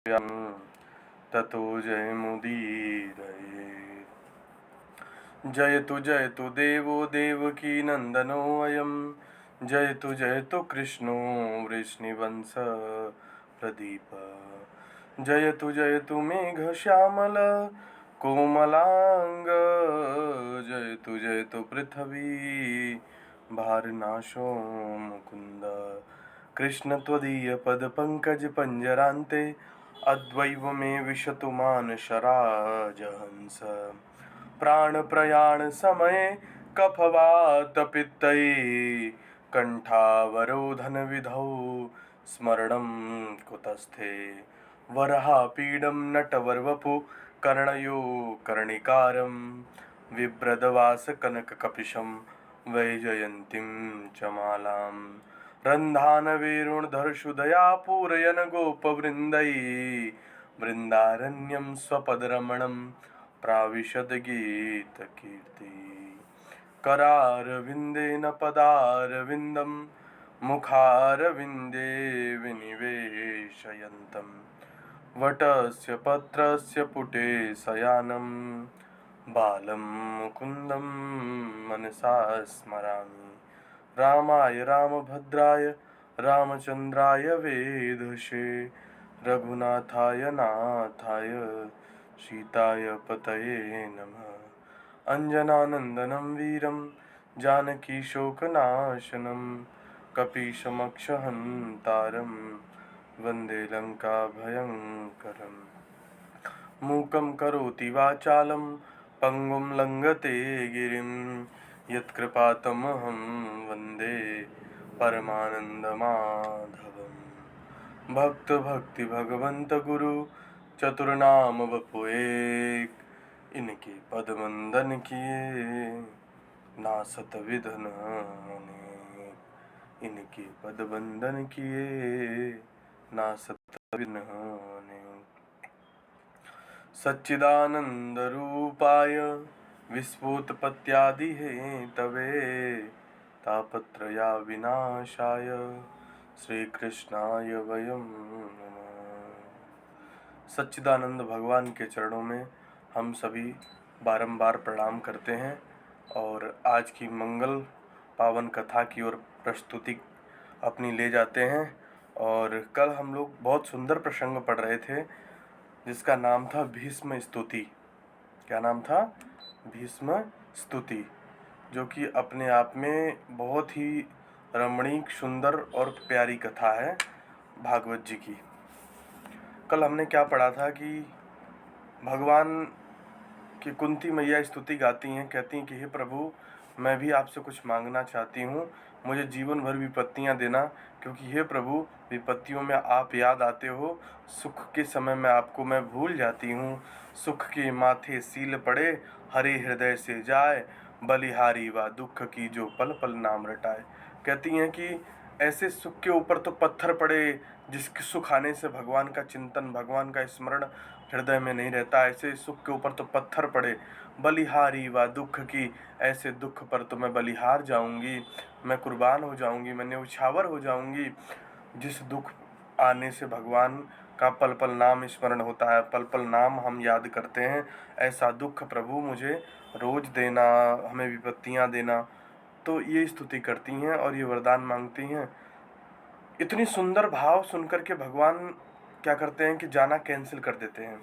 ततो जयमुदीरये। जयतु देवो देवकी नन्दनोऽयं। जयतु कृष्णो वृष्णिवंश प्रदीप। जयतु मेघश्यामल कोमलांग। जयतु पृथ्वी भारनाशो मुकुंद। कृष्ण त्वदीय पद पंकज पंजरान्ते अद्वैव मे विशतु मानसराजहंस। प्राण प्रयाण समये कफवात पित्तये कंठावरोधन विधौ स्मरणं कुतस्थे। वराहपीडं नटवरवपु कर्णयो कर्णिकारं बिभ्रदवास कनककपिशं वैजयन्तीं च मालां। रन्धानवेरुणधरसुधया पूरयन् गोपवृन्दै बृन्दारण्यं स्वपदरमणं प्राविशद गीतकीर्ति। करारविन्देन पदारविन्दं मुखारविन्दे विनिवेशयन्तं। वटस्य पत्रस्य पुटे शयानं बालं मुकुन्दं मनसा स्मरामि। रामाय रामभद्राय रामचन्द्राय वेधसे रघुनाथाय नाथाय सीताय पतये नमः। अञ्जनानन्दनं वीरं जानकीशोकनाशनं कपीशमक्षहन्तारं वन्दे लङ्काभयङ्करम्। मूकं करोति वाचालं पङ्गुं लङ्घते गिरिं यत्कृपातमहं वन्दे परमानन्दमाधवम्। भक्त भक्ति भगवंत गुरु चतुर्नाम वपु एक। इनके पद वंदन किए नासत विधन अनेक। इनके पद वंदन किए नासत विधन अनेक। सच्चिदानंद रूपाय विस्फोटपत्यादि हेतवे तापत्रया विनाशाय श्री कृष्णाय वयं नमः। सच्चिदानंद भगवान के चरणों में हम सभी बारंबार प्रणाम करते हैं और आज की मंगल पावन कथा की ओर प्रस्तुति अपनी ले जाते हैं। और कल हम लोग बहुत सुंदर प्रसंग पढ़ रहे थे जिसका नाम था भीष्म स्तुति। क्या नाम था? भीष्म स्तुति, जो कि अपने आप में बहुत ही रमणीक, सुंदर और प्यारी कथा है भागवत जी की। कल हमने क्या पढ़ा था कि भगवान की कुंती मैया स्तुति गाती हैं, कहती हैं कि हे प्रभु, मैं भी आपसे कुछ मांगना चाहती हूँ, मुझे जीवन भर विपत्तियाँ देना, क्योंकि हे प्रभु विपत्तियों में आप याद आते हो, सुख के समय में आपको मैं भूल जाती हूँ। सुख के माथे सील पड़े, हरे हृदय से जाए, बलिहारी व दुख की जो पल पल नाम रटाए। कहती हैं कि ऐसे सुख के ऊपर तो पत्थर पड़े, जिसके सुख आने से भगवान का चिंतन, भगवान का स्मरण हृदय में नहीं रहता, ऐसे सुख के ऊपर तो पत्थर पड़े। बलिहारी व दुख की, ऐसे दुख पर तो मैं बलिहार जाऊंगी, मैं कुर्बान हो जाऊंगी, मैं न्यौछावर हो जाऊंगी। जिस दुख आने से भगवान का पल पल नाम स्मरण होता है, पल पल नाम हम याद करते हैं, ऐसा दुख प्रभु मुझे रोज देना, हमें विपत्तियां देना। तो ये स्तुति करती हैं और ये वरदान मांगती हैं। इतनी सुंदर भाव सुनकर के भगवान क्या करते हैं कि जाना कैंसिल कर देते हैं।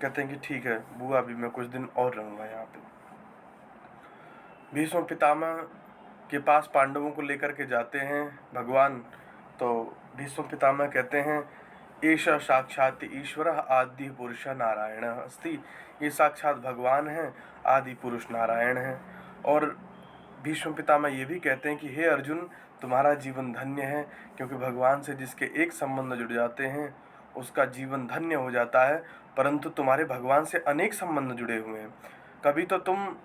कहते हैं कि ठीक है बुआ, अभी मैं कुछ दिन और रहूँगा यहाँ पे। भीष्म पितामह के पास पांडवों को लेकर के जाते हैं भगवान। तो भीष्म पितामह कहते हैं, एषा साक्षात ईश्वर आदि पुरुष नारायण अस्ति। ये साक्षात भगवान हैं, आदि पुरुष नारायण हैं। और भीष्म पितामह ये भी कहते हैं कि हे अर्जुन, तुम्हारा जीवन धन्य है, क्योंकि भगवान से जिसके एक संबंध जुड़ जाते हैं उसका जीवन धन्य हो जाता है। परंतु तुम्हारे भगवान से अनेक संबंध जुड़े हुए हैं। कभी तो तुम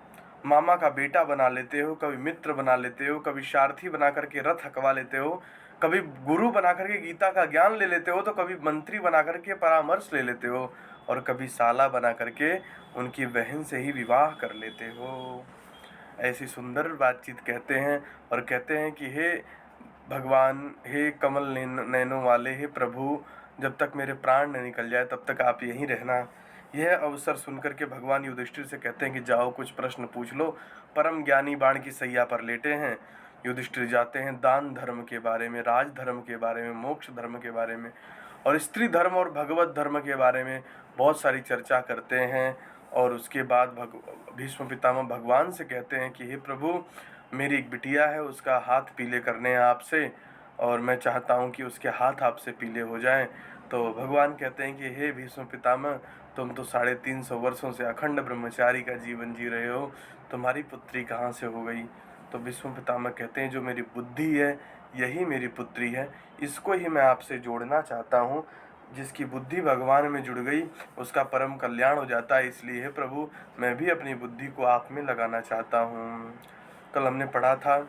मामा का बेटा बना लेते हो, कभी मित्र बना लेते हो, कभी सारथी बना करके रथ हकवा लेते हो, कभी गुरु बना करके गीता का ज्ञान ले लेते हो, तो कभी मंत्री बना करके परामर्श ले लेते हो, और कभी साला बना करके उनकी बहन से ही विवाह कर लेते हो। ऐसी सुंदर बातचीत कहते हैं और कहते हैं कि हे भगवान, हे कमल नैनों वाले, हे प्रभु, जब तक मेरे प्राण न निकल जाए तब तक आप यहीं रहना। यह अवसर सुनकर के भगवान युधिष्ठिर से कहते हैं कि जाओ कुछ प्रश्न पूछ लो। परम ज्ञानी बाण की सैया पर लेटे हैं। युधिष्ठिर जाते हैं, दान धर्म के बारे में, राज धर्म के बारे में, मोक्ष धर्म के बारे में और स्त्री धर्म और भगवत धर्म के बारे में बहुत सारी चर्चा करते हैं। और उसके बाद भीष्म पितामह भगवान से कहते हैं कि हे प्रभु, मेरी एक बिटिया है, उसका हाथ पीले करने हैं आपसे और मैं चाहता हूँ कि उसके हाथ आपसे पीले हो जाएं। तो भगवान कहते हैं कि हे भीष्म पितामह, तुम तो 350 वर्षों से अखंड ब्रह्मचारी का जीवन जी रहे हो, तुम्हारी पुत्री कहाँ से हो गई? तो भीष्म पितामह कहते हैं जो मेरी बुद्धि है यही मेरी पुत्री है, इसको ही मैं आपसे जोड़ना चाहता हूँ। जिसकी बुद्धि भगवान में जुड़ गई उसका परम कल्याण हो जाता है। इसलिए हे प्रभु, मैं भी अपनी बुद्धि को आप में लगाना चाहता हूँ। कल हमने पढ़ा था,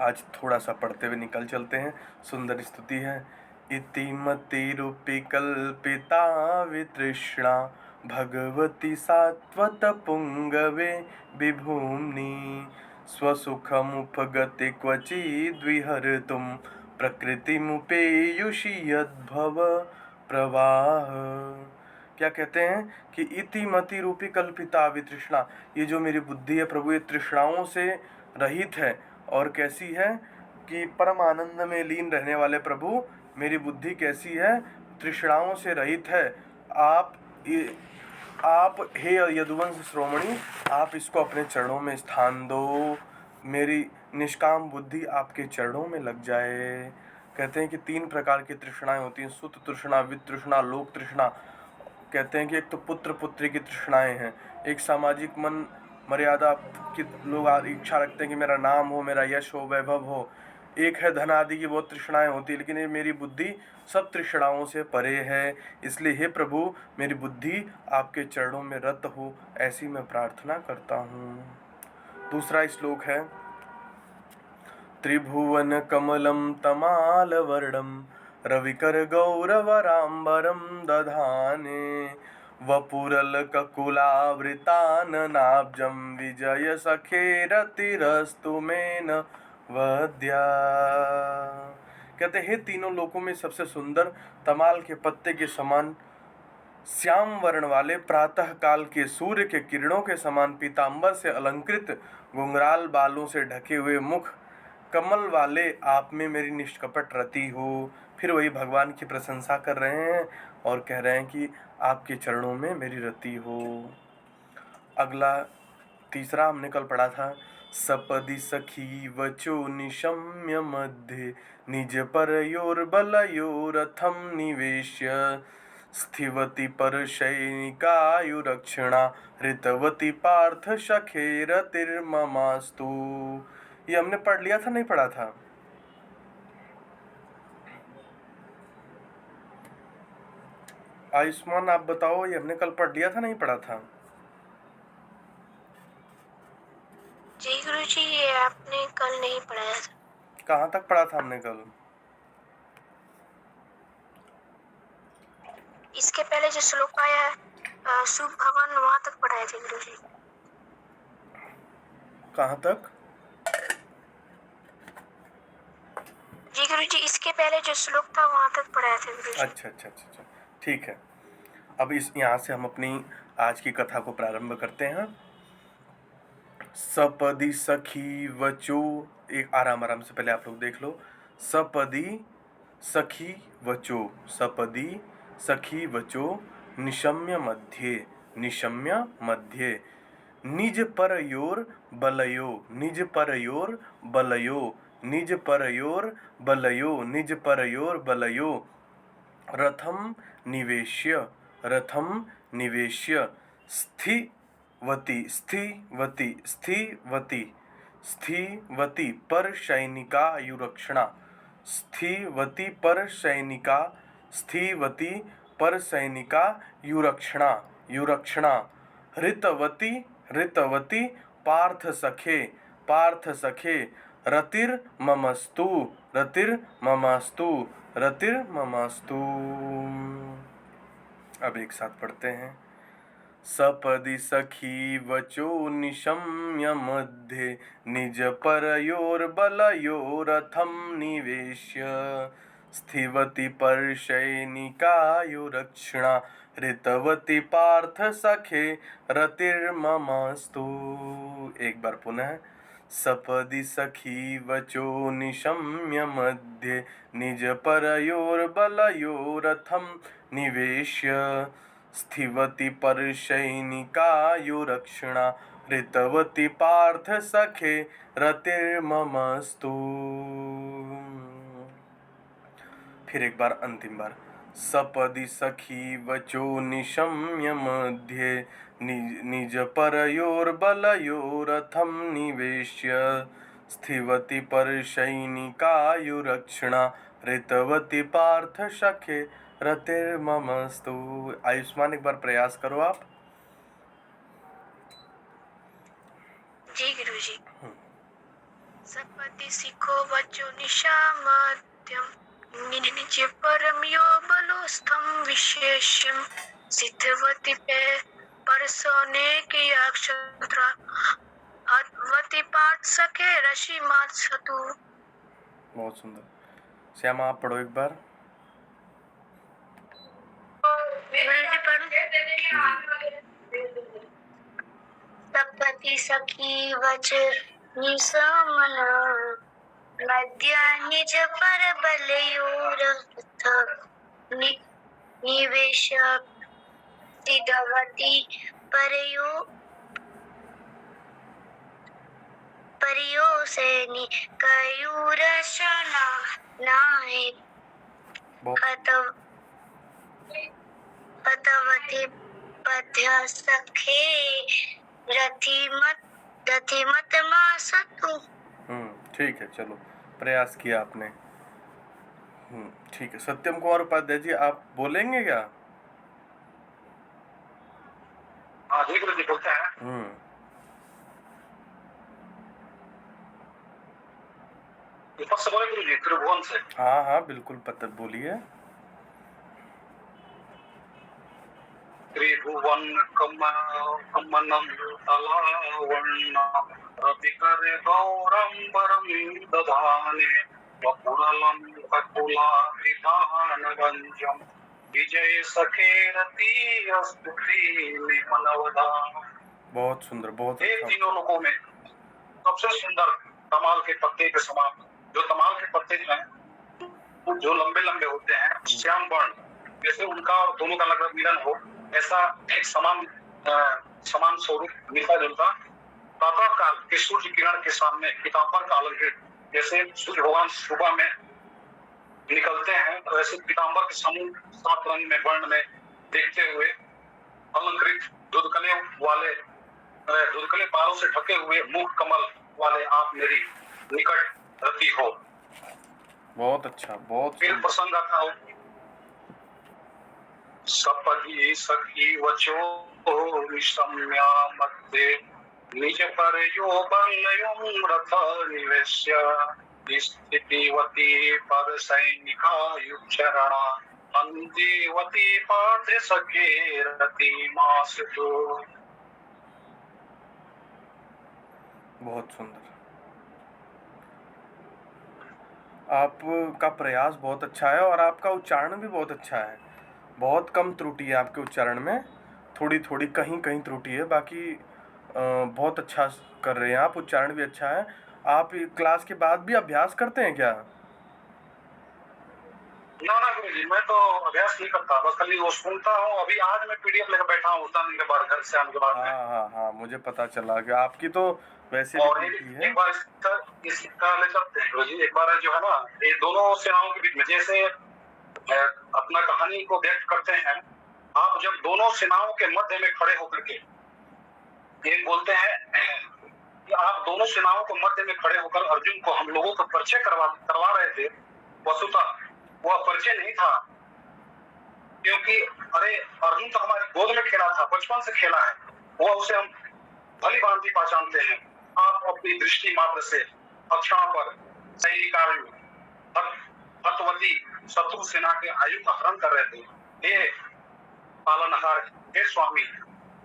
आज थोड़ा सा पढ़ते हुए निकल चलते हैं। सुंदर स्तुति है। इति मतिरूपी कल्पिता वितृष्णा भगवती सात्वत पुंगवे विभूम्नि स्वसुखमुपगते क्वचिद्विहर्तुं प्रकृतिमुपेयुषि यद्भव प्रवाह। क्या कहते हैं कि इति मति रूपी कल्पिता वितृष्णा, ये जो मेरी बुद्धि है प्रभु, ये तृष्णाओं से रहित है। और कैसी है कि परम आनंद में लीन रहने वाले प्रभु, मेरी बुद्धि कैसी है? तृष्णाओं से रहित है। आप हे यदुवंश श्रोमणी, आप इसको अपने चरणों में स्थान दो। मेरी निष्काम बुद्धि आपके चरणों में लग जाए। कहते हैं कि 3 प्रकार की तृष्णाएं होती हैं, सुत तृष्णा, वित्त तृष्णा, लोक तृष्णा। कहते हैं कि एक तो पुत्र पुत्री की तृष्णाएं हैं, एक सामाजिक मन मर्यादा की लोग इच्छा रखते हैं कि मेरा नाम हो, मेरा यश हो, वैभव हो। एक है धन आदि की बहुत तृष्णाएं होती है, लेकिन ये मेरी बुद्धि सब तृष्णाओं से परे है। इसलिए हे प्रभु, मेरी बुद्धि आपके चरणों में रत हो, ऐसी मैं प्रार्थना करता हूँ। दूसरा श्लोक है, त्रिभुवन कमलं तमालवर्णं रविकर गौरवराम्बरं दधाने वपुरलककुलावृताननाब्जं विजय सखेरतिरस्तु मेन वद्या। कहते हैं तीनों लोकों में सबसे सुंदर, तमाल के पत्ते के समान श्याम वर्ण वाले, प्रातः काल के सूर्य के किरणों के समान पीतांबर से अलंकृत, घुंघराल बालों से ढके हुए मुख, कमल वाले आप में मेरी निष्कपट रति हो। फिर वही भगवान की प्रशंसा कर रहे हैं और कह रहे हैं कि आपके चरणों में मेरी रति हो। अगला तीसरा हमने कल पढ़ा था, सपदि सखी वचो निशम्य मध्ये निज परयोर्बलयोरथं निवेश्य स्थिवति परशैनिकायुरक्षणा ऋतवती पार्थ सखेरतिर्ममास्तु। ये हमने पढ़ लिया था, नहीं पढ़ा था? आयुष्मान आप बताओ, ये हमने कल पढ़ लिया था, नहीं पढ़ा था? जी गुरुजी, ये आपने कल नहीं पढ़ाया था। कहाँ तक पढ़ा था हमने कल? इसके पहले जो श्लोक आया है शुभ भवन, वहां तक पढ़ाए थे गुरुजी। कहाँ तक? जी गुरुजी, इसके पहले जो श्लोक था वहां तक पढ़ाए थे गुरुजी। अच्छा, ठीक है। अब यहाँ से हम अपनी आज की कथा को प्रारंभ करते हैं। सपदी सखी वचो, एक आराम से पहले आप लोग देख लो। सपदी सखी वचो, सपदी सखी वचो निशम्य मध्ये, निशम्य मध्ये निज परयोर बलयो, निज परयोर बलयो, निज परयोर बलयो, निज परयोर बलयो रथम निवेश्य, रथम निवेश्य स्थिवती, स्थिवती, स्थिवती, स्थिवती पर सैनिका युरक्षणा, स्थिवती पर सैनिका, स्थिवती पर सैनिका युरक्षणा, युरक्षणा ऋतवती, ऋतवती पार्थ सखे, पार्थ सखे रतिर्ममस्तु, रतिर्ममस्तु, रतिर्ममस्तु। अब एक साथ पढ़ते हैं। सपदि सखी वचो निशम्य मध्ये निज परयोर्बलयोरथं निवेश्य स्थिवति परशयनिकायुरक्षिणा ऋतवती पार्थ सखे रतिर्ममस्तु। एक बार पुनः। सपदि सखी वचो निशम्य मध्ये निज परयोर्बलयोरथं निवेश्य स्थिवति परशयनिकायुरक्षिणा ऋतवती पार्थ सखे रतिर्ममस्तु। फिर एक बार अंतिम बार। सपदि सखी वचो निशम्य मध्ये निज परयोर्बलयोरथं निवेश्य स्थिवति परशयनिकायुरक्षिणा ऋतवती पार्थ सखे रतिर्ममस्तु। आयुष्मान एक बार प्रयास करो आप। जी गुरुजी। सपदि सिखो वचो निशामत्यम निज परमयो बलोस्थम विशेषम सिद्धवती पे परसोने की अक्षरा अद्वती पाठ सके ऋषि मात सतु। बहुत सुंदर। श्यामा आप पढ़ो एक बार। सपति सखी वच निसमन मध्य निज पर बलयोर निवेश सिद्धवती परियो से कयूरशना नाहे अतवती पद्य सखे रथिमत मासतु। ठीक है, चलो प्रयास किया आपने। ठीक है। सत्यम कुमार उपाध्याय जी आप बोलेंगे क्या? हाँ जी गुरु जी बोलते हैं। से बोले गुरु जी त्रिभुवन से। हाँ हाँ बिल्कुल पता बोलिए। त्रिभुवन कमनम तलावर्ण रतिकर गौरंबरम दधाने वपुरलम ककुलाभिधानवंजम विजय सखे रति स्तुति मनवदा। बहुत सुंदर, बहुत अच्छा। तीनों लोगों में सबसे सुंदर तमाल के पत्ते के समान, जो तमाल के पत्ते हैं जो लंबे लंबे होते हैं श्याम वर्ण, जैसे उनका और दोनों का लगभग मिलन हो, ऐसा एक समान स्वरूप मिलता जुलता प्रातः काल के सूर्य किरण के सामने पीताम्बर का अलंकृत, जैसे सूर्य भगवान सुबह में निकलते हैं तो ऐसे पीताम्बर के समूह 7 रंग में वर्ण में देखते हुए अलंकृत धुदकले बालों से ढके हुए मुख कमल वाले आप मेरी निकट रति हो। बहुत अच्छा, बहुत फिर प्रसंग आता हो। सपदि सखी वचो निशम्या मध्ये निज परयो बलयों रथ निवेश्य स्थितिवती पर सैनिकायुचरणा अंतिवती पार्थ सखे रति मासतु। बहुत सुंदर। आपका प्रयास बहुत अच्छा है और आपका उच्चारण भी बहुत अच्छा है। बहुत कम त्रुटि है आपके उच्चारण में, थोड़ी थोड़ी कहीं कहीं त्रुटि है, बाकी बहुत अच्छा कर रहे हैं आप। उच्चारण भी अच्छा है। आप क्लास के बाद भी अभ्यास करते हैं क्या? ना गुरुजी, मैं तो अभ्यास नहीं करता, बस खाली वो सुनता हूँ। अभी आज मैं पीडीएफ लेकर बैठा हूँ उतरने के बाद, घर से आने के बाद। हाँ, मुझे पता चला कि आपकी तो वैसे और भी है। एक बार इसका ले चलते हैं गुरुजी। एक बार जो है ना, ये दोनों सेनाओं के बीच में जैसे अपना कहानी को व्यक्त करते हैं, आप जब दोनों सेनाओं के मध्य में खड़े होकर के ये बोलते हैं कि आप दोनों सेनाओं को मध्य में खड़े होकर अर्जुन को हम लोगों को परिचय करवा रहे थे। वस्तुतः वह परिचय नहीं था, क्योंकि अरे अर्जुन तो हमारी गोद में खेला था, बचपन से खेला है, वो उसे हम भली भांति पहचानते हैं। आप अपनी दृष्टि मात्र से अक्षण पर सैनिकायु हतवती शत्रु सेना के आयु का हरण कर रहे थे। हे पालनहार, हे स्वामी,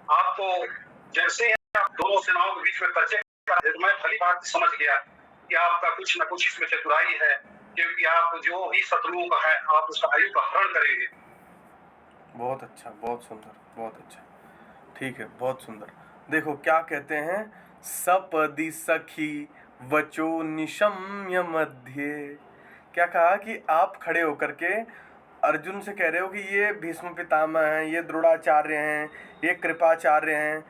आप तो जैसे दोनों सेनाओं के बीच में परिचय कर रहे थे, मैं भली भांति समझ गया कि आपका कुछ न कुछ इसमें चतुराई है, क्योंकि आप जो भी शत्रुओं का है आप उसका आयु का हरण करेंगे। बहुत अच्छा, बहुत सुंदर, बहुत अच्छा। ठीक है, बहुत सुंदर। देखो क्या कहते हैं, सपदि सखी वचो निशम्य मध्य। क्या कहा कि आप खड़े होकर के अर्जुन से कह रहे हो कि ये भीष्म पितामह हैं, ये द्रोणाचार्य हैं, ये कृपाचार्य हैं।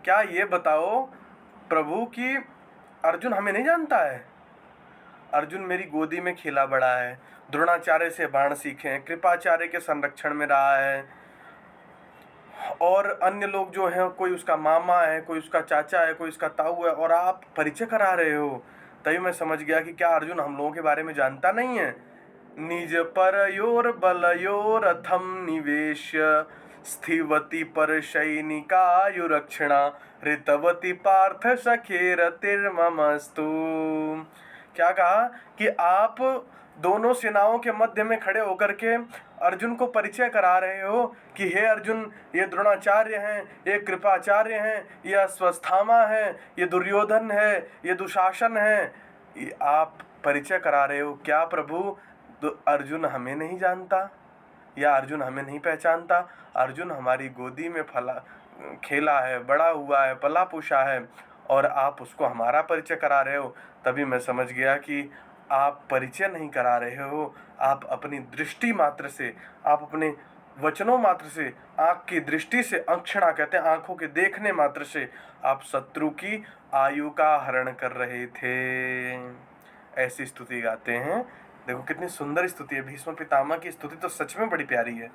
क्या ये बताओ प्रभु कि अर्जुन हमें नहीं जानता है? अर्जुन मेरी गोदी में खेला बड़ा है, द्रोणाचार्य से बाण सीखे हैं, कृपाचार्य के संरक्षण में रहा है, और अन्य लोग जो हैं कोई उसका मामा है, कोई उसका चाचा है, कोई उसका ताऊ है, और आप परिचय करा रहे हो। तभी मैं समझ गया कि क्या अर्जुन हम लोगों के बारे में जानता नहीं है। निज परयोर बलयोरथम निवेश स्थिवति पर सैनिकायुरक्षणा ऋतवती पार्थ सखेरतिर्ममस्तु। क्या कहा कि आप दोनों सेनाओं के मध्य में खड़े होकर के अर्जुन को परिचय करा रहे हो कि हे अर्जुन, ये द्रोणाचार्य हैं, ये कृपाचार्य हैं, ये अश्वत्थामा है, ये दुर्योधन है, ये दुशासन है। ये आप परिचय करा रहे हो। क्या प्रभु अर्जुन हमें नहीं जानता या अर्जुन हमें नहीं पहचानता? अर्जुन हमारी गोदी में खेला है, बड़ा हुआ है, पला पूछा है, और आप उसको हमारा परिचय करा रहे हो। तभी मैं समझ गया कि आप परिचय नहीं करा रहे हो, आप अपनी दृष्टि मात्र से, आप अपने वचनों मात्र से, आँख की दृष्टि से, अंक्षणा कहते हैं आँखों के देखने मात्र से, आप शत्रु की आयु का हरण कर रहे थे। ऐसी स्तुति गाते हैं। देखो कितनी सुंदर स्तुति है। भीष्म पितामह की स्तुति तो सच में बड़ी प्यारी है।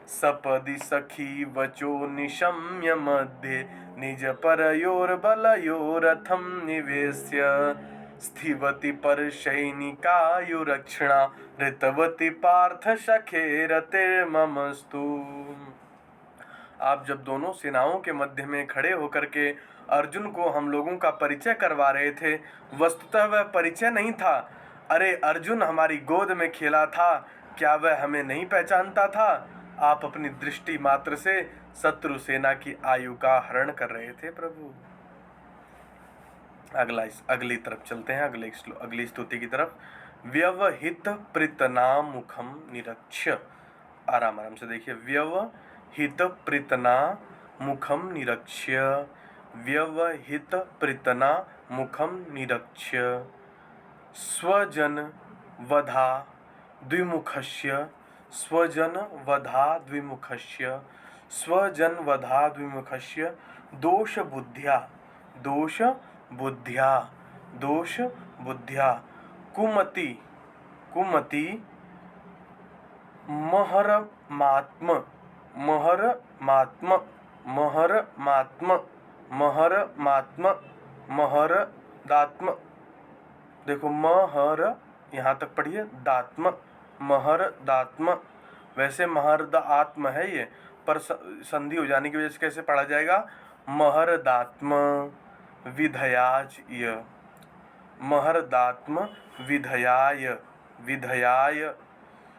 सपदि सखी वचो निशम्य मध्य निज परयोर बलयोरथम निवेश्य स्थिवति पर सैनिकायुरक्षणा ऋतवती पार्थ सखेरतिर्ममस्तु। आप जब दोनों सेनाओं के मध्य में खड़े होकर के अर्जुन को हम लोगों का परिचय करवा रहे थे, वस्तुतः वह परिचय नहीं था। अरे अर्जुन हमारी गोद में खेला था, क्या वह हमें नहीं पहचानता था? आप अपनी दृष्टि मात्र से शत्रु सेना की आयु का हरण कर रहे थे प्रभु। अगली तरफ चलते हैं, अगली स्तुति की तरफ। व्यवहित प्रीतना मुखम निरक्ष्य। आराम से देखिए। व्यवहित प्रीतना मुखम निरक्ष्य, व्यवहित प्रीतना मुखम निरक्ष्य स्वजन वधा द्विमुखस्य, स्वजन वधा द्विमुखस्य, स्वजन वधा द्विमुखस्य दोष बुद्ध्या, दोष बुद्ध्या, दोष बुद्ध्या कुमति, कुमति महरमात्म, महरमात्म, महरमात्म, महरमात्म, महरदात्म। देखो महर यहाँ तक पढ़िए, दात्म, महरदात्म। वैसे महरदात्म है ये, पर संधि हो जाने की वजह से कैसे पढ़ा जाएगा? महरदात्म विधयाज, महरदात्म विधयाय, विधयाय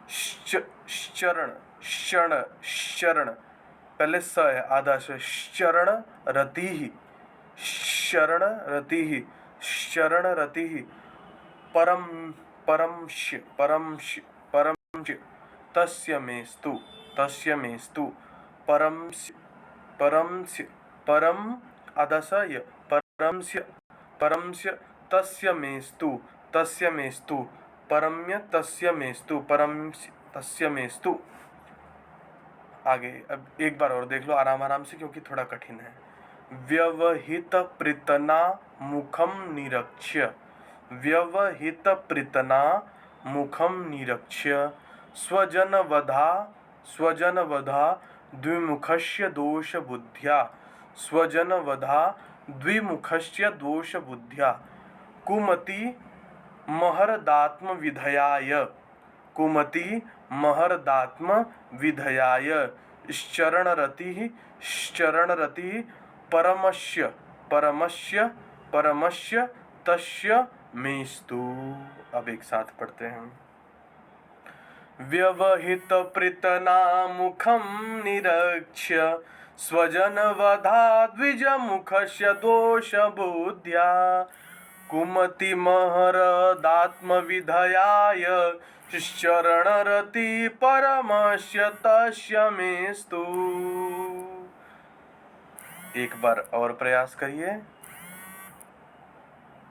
शरण, शरण, शरण पहले स है आधा से, शरण रति, शरण रति, शरण रति परम, परमश्य, परमश्य, परमश्य तस्य मेस्तु, तस्य मेस्तु परमश्य, परमश्य, परम आधा स य, परमश्य, परमश्य तस्य मेस्तु, तस्य मेस्तु परम्य तस्य मेस्तु, परमश्य तस्य मेस्तु। आगे अब एक बार और देख लो आराम से, क्योंकि थोड़ा कठिन है। व्यवहित प्रीतना मुखम निरक्ष्य, व्यवहित प्रीतना मुखम निरक्ष्य स्वजन वधा, स्वजन वधा द्विमुखस्य दोष बुद्ध्या, स्वजन वधा द्विमुखस्य दोष बुद्ध्या कुमति महरदात्म विधयाय, कुमति महरदात्म विधयाय शरणरति, शरणरति परमस्य, परमस्य, परमस्य तस्य मेस्तु। अब एक साथ पढ़ते हैं। व्यवहित प्रीतना मुखम निरक्ष्य स्वजन वधा द्विज मुखस्य दोष बुद्ध्या कुमति महरदात्मविधयाय शरणरति परमस्य तस्य मेस्तु। एक बार और प्रयास करिए,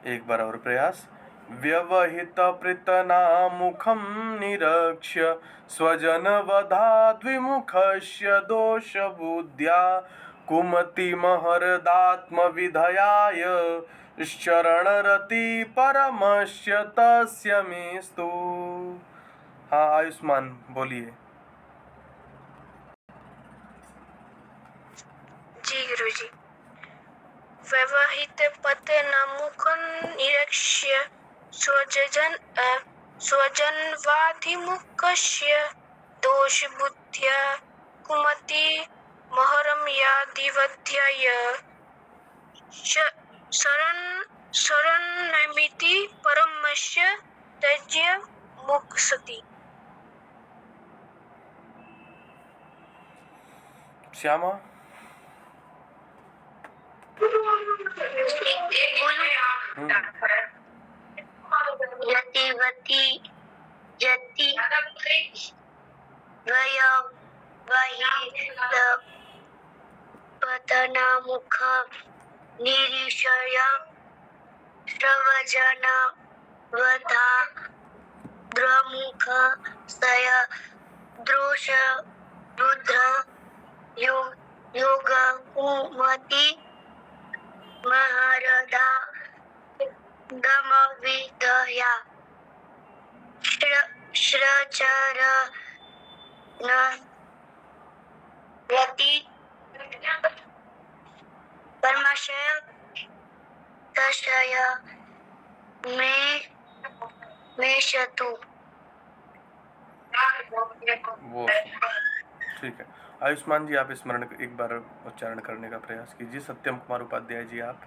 एक बार और प्रयास। व्यवहित पृतनामुखं निरक्ष्य स्वजनवधाद्विमुखस्य दोषबुद्ध्या कुमति महरदात्मविधयाय शरणरति परमस्य तस्य मेस्तु। हाँ आयुष्मान बोलिए। जी गुरुजी। व्यवहित पतनामुखं निरक्ष्य स्वजनवाधिमुखस्य दोषबुद्ध्या कुमति महरमयादिवध्याय शरणमिति परमस्य तस्य मुक्सति। श्यामा यतिवती यति वयवहित पतनामुख निरीक्षय श्रवजनवधा द्रमुख सय द्रोष रुद्र योग कुमति महरदा दमविदया रति परमाशय तशय में शतु। वो ठीक है। आयुष्मान जी आप स्मरण एक बार उच्चारण करने का प्रयास कीजिए। सत्यम कुमार उपाध्याय जी आप।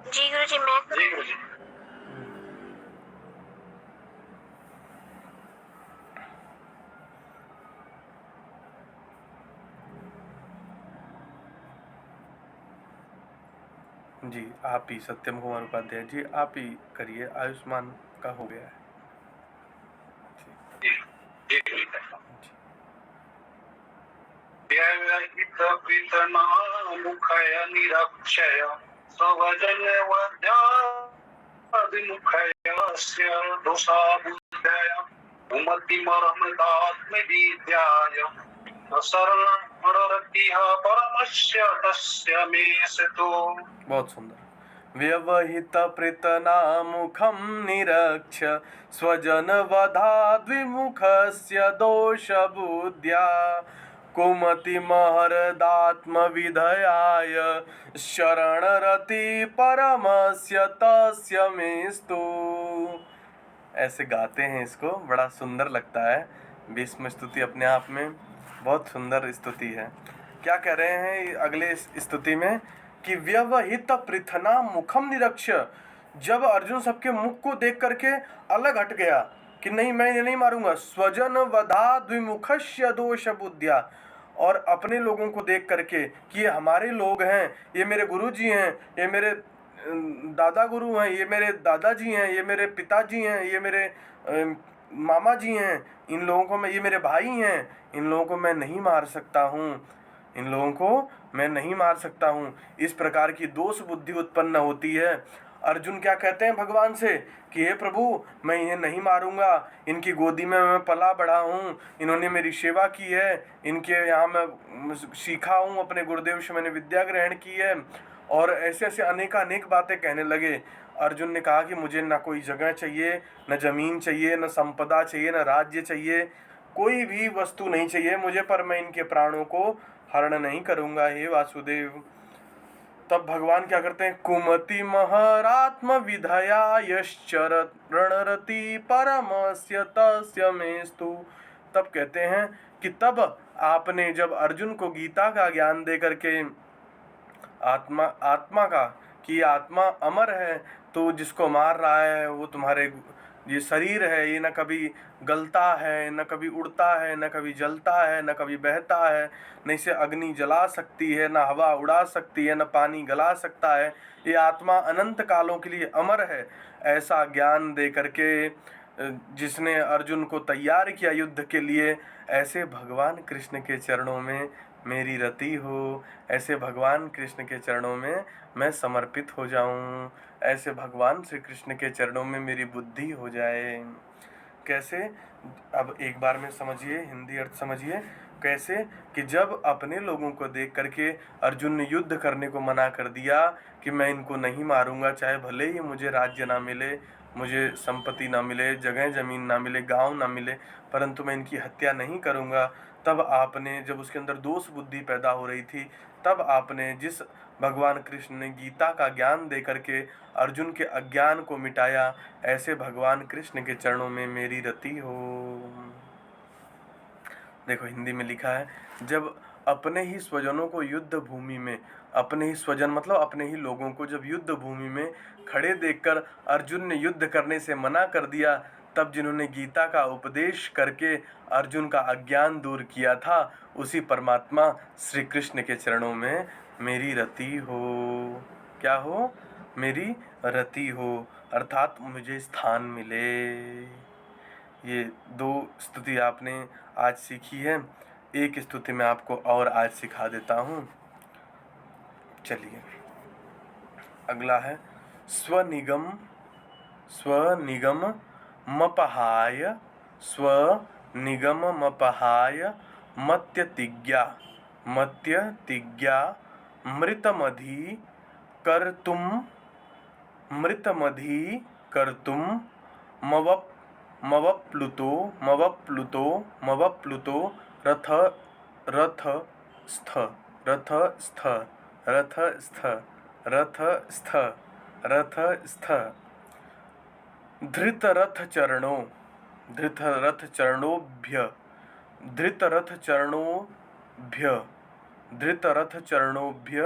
जी गुरुजी मैं जी आप ही सत्यम कुमार उपाध्याय जी आप ही करिए। आयुष्मान का हो गया है। व्यवहितपृतनामुखय निरक्षय स्वजनवधाद्विमुखस्य दोषबुद्ध्या कुमति महरदात्मविधयाय शरणरति परमस्य तस्य मेस्तु। बहुत सुंदर। व्यवहित पृतनामुखं निरक्ष्य स्वजनवधाद्विमुखस्य दोषबुद्ध्या कुमति महरदात्मविधयाय शरणरति परमस्य तस्य मेस्तु। ऐसे गाते हैं इसको, बड़ा सुंदर लगता है। भीष्म स्तुति अपने आप में बहुत सुंदर स्तुति है। क्या कह रहे हैं अगले स्तुति में कि व्यवहित पृथना मुखम निरक्ष्य, जब अर्जुन सबके मुख को देख करके अलग हट गया कि नहीं मैं ये नहीं मारूंगा, स्वजन वधा द्विमुखस्य दोष बुद्धिया, और अपने लोगों को देख करके कि ये हमारे लोग हैं, ये मेरे गुरुजी हैं, ये मेरे दादा गुरु हैं, ये मेरे दादाजी हैं, ये मेरे पिताजी हैं, ये मेरे मामा जी हैं, इन लोगों को मैं, ये मेरे भाई हैं, इन लोगों को मैं नहीं मार सकता हूँ, इन लोगों को मैं नहीं मार सकता हूँ। इस प्रकार की दोष बुद्धि उत्पन्न होती है। अर्जुन क्या कहते हैं भगवान से कि हे प्रभु मैं इन्हें नहीं मारूंगा, इनकी गोदी में मैं पला बढ़ा हूँ, इन्होंने मेरी सेवा की है, इनके यहाँ मैं सीखा हूँ, अपने गुरुदेव से मैंने विद्या ग्रहण की है, और ऐसे ऐसे अनेक बातें कहने लगे। अर्जुन ने कहा कि मुझे ना कोई जगह चाहिए, न जमीन चाहिए, न संपदा चाहिए, न राज्य चाहिए, कोई भी वस्तु नहीं चाहिए मुझे, पर मैं इनके प्राणों को हरण नहीं करूँगा हे वासुदेव। तब भगवान क्या करते हैं, कुमति महरात्म विधया यश्चरणरति परमस्य तस्य मेस्तु। तब कहते हैं कि तब आपने जब अर्जुन को गीता का ज्ञान दे करके आत्मा का कि आत्मा अमर है, तो जिसको मार रहा है वो तुम्हारे ये शरीर है, ये न कभी गलता है, न कभी उड़ता है, न कभी जलता है, न कभी बहता है, न इसे अग्नि जला सकती है, न हवा उड़ा सकती है, न पानी गला सकता है। ये आत्मा अनंत कालों के लिए अमर है। ऐसा ज्ञान दे करके जिसने अर्जुन को तैयार किया युद्ध के लिए, ऐसे भगवान कृष्ण के चरणों में मेरी रति हो, ऐसे भगवान कृष्ण के चरणों में मैं समर्पित हो जाऊं, ऐसे भगवान श्री कृष्ण के चरणों में मेरी बुद्धि हो जाए। कैसे? अब एक बार में समझिए, हिंदी अर्थ समझिए। कैसे? कि जब अपने लोगों को देख करके अर्जुन ने युद्ध करने को मना कर दिया कि मैं इनको नहीं मारूंगा, चाहे भले ही मुझे राज्य ना मिले, मुझे संपत्ति ना मिले, जगह ज़मीन ना मिले, गांव ना मिले, परंतु मैं इनकी हत्या नहीं करूंगा। तब आपने, जब उसके अंदर दोष बुद्धि पैदा हो रही थी, तब आपने जिस भगवान कृष्ण ने गीता का ज्ञान दे करके अर्जुन के अज्ञान को मिटाया, ऐसे भगवान कृष्ण के चरणों में मेरी रति हो। देखो हिंदी में लिखा है, जब अपने ही स्वजनों को युद्ध भूमि में, अपने ही स्वजन मतलब अपने ही लोगों को जब युद्ध भूमि में खड़े देखकर अर्जुन ने युद्ध करने से मना कर दिया, तब जिन्होंने गीता का उपदेश करके अर्जुन का अज्ञान दूर किया था, उसी परमात्मा श्री कृष्ण के चरणों में मेरी रति हो। क्या हो? मेरी रति हो, अर्थात मुझे स्थान मिले। ये 2 स्तुति आपने आज सीखी है। एक स्तुति मैं आपको और आज सिखा देता हूँ। चलिए, अगला है स्वनिगम मपहाय, स्वनिगम मपहाय मत्यतिज्ञा मृतमधी कर्तुम मवप्लुतो रथस्थ धृतरथचरणोभ्य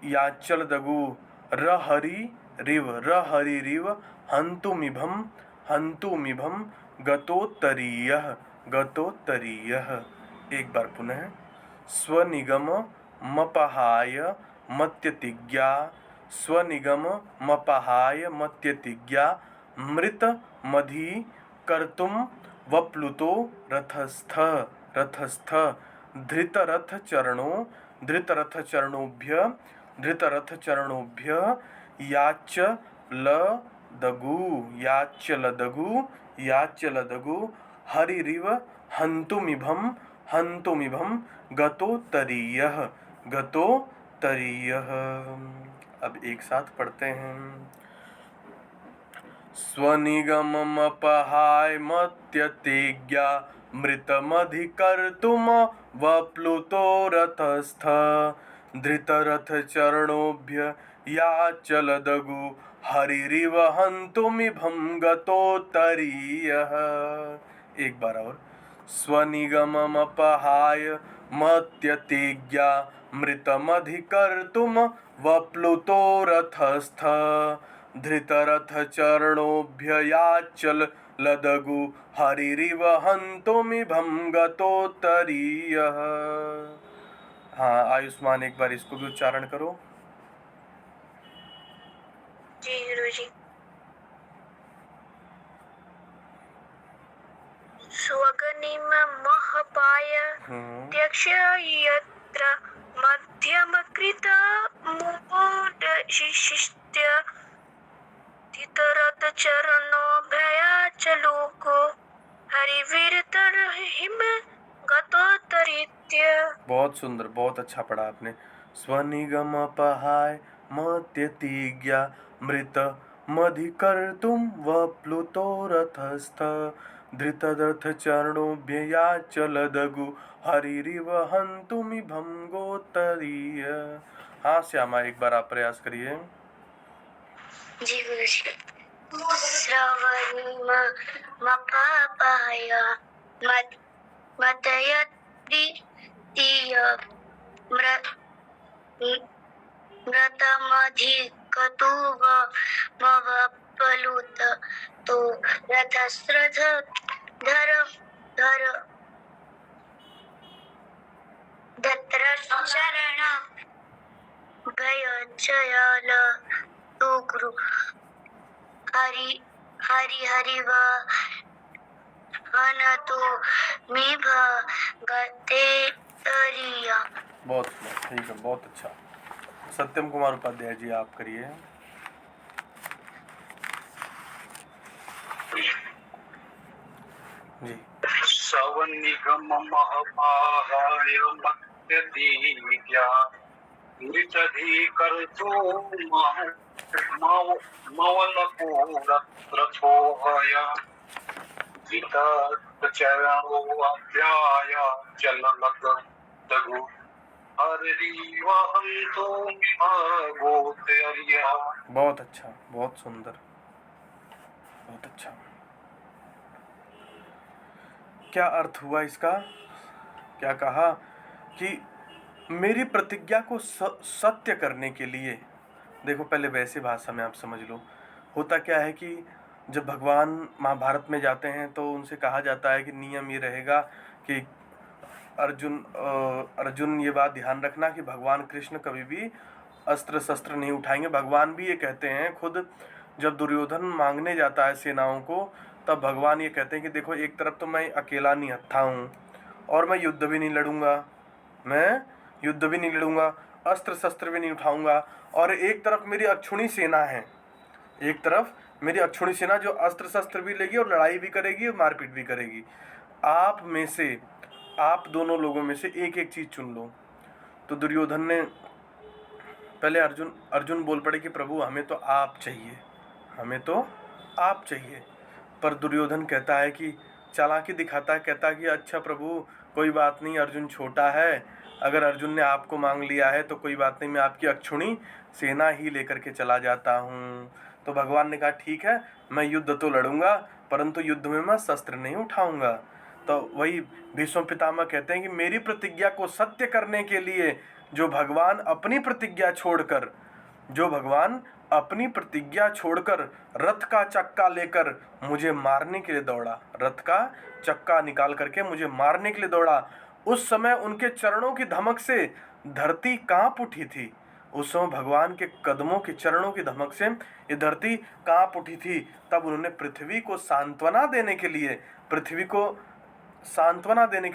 याच्चलदगु रहरिरिव हन्तुमिभं गतोत्तरीयः। एक बार पुनः, स्वनिगम मपहाय मत्यतिज्ञा मृतमधी कर्तुम वप्लुतो रथस्थ धृतरथचरणोभ्य याच्चलदगु हरिरिव हन्तुमिभं गतोत्तरीयः। अब एक साथ पढ़ते हैं। स्वनिगममपहाय मत्यतिज्ञा मृतमधिकर्तुम वप्लुतो रथस्थ धृतरथचरणोभ्य याच्चलदगु हरिरिव हन्तुमिभं गतोत्तरीयः। एक बार और, स्वनिगममपहाय मत्यतिज्ञा मृतमधिकर्तुम वप्लुतो रथस्थ धृतरथचरणोभ्य याच्चलदगु हरिरिव हन्तुमिभं गतोत्तरीयः। हाँ आयुष्मान, एक बार इसको भी उच्चारण करो। जी गुरुजी। स्वगनिममहपाय त्यक्ष यत्र मध्यमकृता मुपोदशिष्य धृतरथचरणोभयाच्चलोको हरिवीरतरहिम गतोत्तरीत्य। बहुत सुंदर, बहुत अच्छा पढ़ा आपने। स्वनिगमपहाय मत्यतिज्ञा मृतमधिकर्तुम वप्लुतो रथस्थ धृतरथचरणोभ्य याच्चलदगु हरिरिव हन्तुमिभं गतोत्तरीयः। हाँ श्यामा, एक बार आप प्रयास करिए। जी गुरुजी। श्रवणमपापाय मतयद्वितीय व्रतमधिकतु मवप्लुत तो रथस्रथ धर धर धत्रचरण भयचयल तु गुरु हरि हरि हरि वहनतु मी भगते तरिया। बहुत सुंदर, ठीक है, बहुत अच्छा। सत्यम कुमार उपाध्याय जी आप करिए। जी। सवनिगम महपाहाय मत्यदीया मृतधी कर्तु मवलपूरत्रथोहय वितचरणो अध्याय चललग दगु हरि वहन्तु मिमगोचर्या। बहुत अच्छा, बहुत सुंदर, बहुत अच्छा। क्या अर्थ हुआ इसका? क्या कहा कि मेरी प्रतिज्ञा को सत्य करने के लिए, देखो पहले वैसे भाषा में आप समझ लो, होता क्या है कि जब भगवान महाभारत में जाते हैं तो उनसे कहा जाता है कि नियम ये रहेगा कि अर्जुन ये बात ध्यान रखना कि भगवान कृष्ण कभी भी अस्त्र शस्त्र नहीं उठाएंगे। भगवान भी ये कहते हैं खुद, जब दुर्योधन मांगने जाता है सेनाओं को, तब भगवान ये कहते हैं कि देखो एक तरफ तो मैं अकेला निहत्था हूँ और मैं युद्ध भी नहीं लड़ूंगा, अस्त्र शस्त्र भी नहीं उठाऊंगा, और एक तरफ मेरी अक्षुणी सेना है, एक तरफ मेरी अक्षुणी सेना जो अस्त्र शस्त्र भी लेगी और लड़ाई भी करेगी और मारपीट भी करेगी। आप दोनों लोगों में से एक एक चीज चुन लो। तो दुर्योधन ने पहले अर्जुन बोल पड़े कि प्रभु हमें तो आप चाहिए। पर दुर्योधन कहता है कि चालाकी दिखाता है, कहता है कि अच्छा प्रभु कोई बात नहीं, अर्जुन छोटा है, अगर अर्जुन ने आपको मांग लिया है तो कोई बात नहीं, मैं आपकी अक्षुणी सेना ही लेकर के चला जाता हूँ। तो भगवान ने कहा ठीक है, मैं युद्ध तो लड़ूंगा परंतु युद्ध में मैं शस्त्र नहीं उठाऊंगा। तो वही भीष्म पितामह कहते हैं कि मेरी प्रतिज्ञा को सत्य करने के लिए जो भगवान अपनी प्रतिज्ञा छोड़कर रथ का चक्का लेकर मुझे मारने के लिए दौड़ा, रथ का चक्का निकाल करके मुझे मारने के लिए दौड़ा, उस समय उनके चरणों की धमक से धरती कांप उठी थी। उस समय भगवान के कदमों के चरणों की धमक से ये धरती कांप उठी थी। तब उन्होंने पृथ्वी को सांत्वना देने के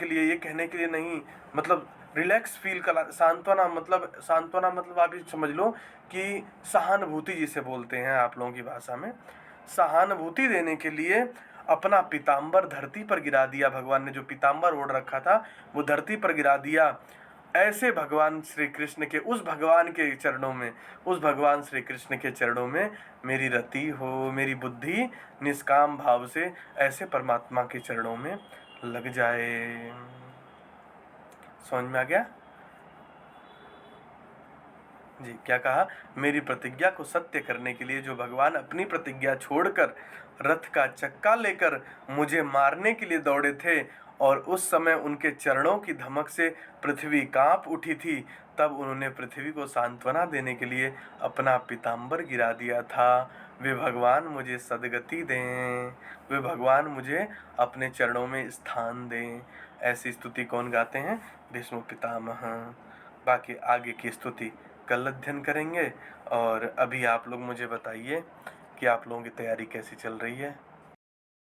लिए, ये कहने के लिए नहीं, मतलब रिलैक्स फील करा, सांत्वना मतलब आप ये समझ लो कि सहानुभूति जिसे बोलते हैं आप लोगों की भाषा में, सहानुभूति देने के लिए अपना पीताम्बर धरती पर गिरा दिया। भगवान ने जो पीताम्बर ओढ़ रखा था वो धरती पर गिरा दिया। ऐसे भगवान श्री कृष्ण के उस भगवान श्री कृष्ण के चरणों में मेरी रति हो, मेरी बुद्धि निष्काम भाव से ऐसे परमात्मा के चरणों में लग जाए। समझ में आ गया जी? क्या कहा? मेरी प्रतिज्ञा को सत्य करने के लिए जो भगवान अपनी प्रतिज्ञा छोड़कर रथ का चक्का लेकर मुझे मारने के लिए दौड़े थे और उस समय उनके चरणों की धमक से पृथ्वी कांप उठी थी, तब उन्होंने पृथ्वी को सांत्वना देने के लिए अपना पीताम्बर गिरा दिया था। वे भगवान मुझे सद्गति दें, वे भगवान मुझे अपने चरणों में स्थान दें। ऐसी स्तुति कौन गाते हैं? भीष्म पितामह। बाकी आगे की स्तुति कल अध्ययन करेंगे। और अभी आप लोग मुझे बताइए कि आप लोगों की तैयारी कैसी चल रही है।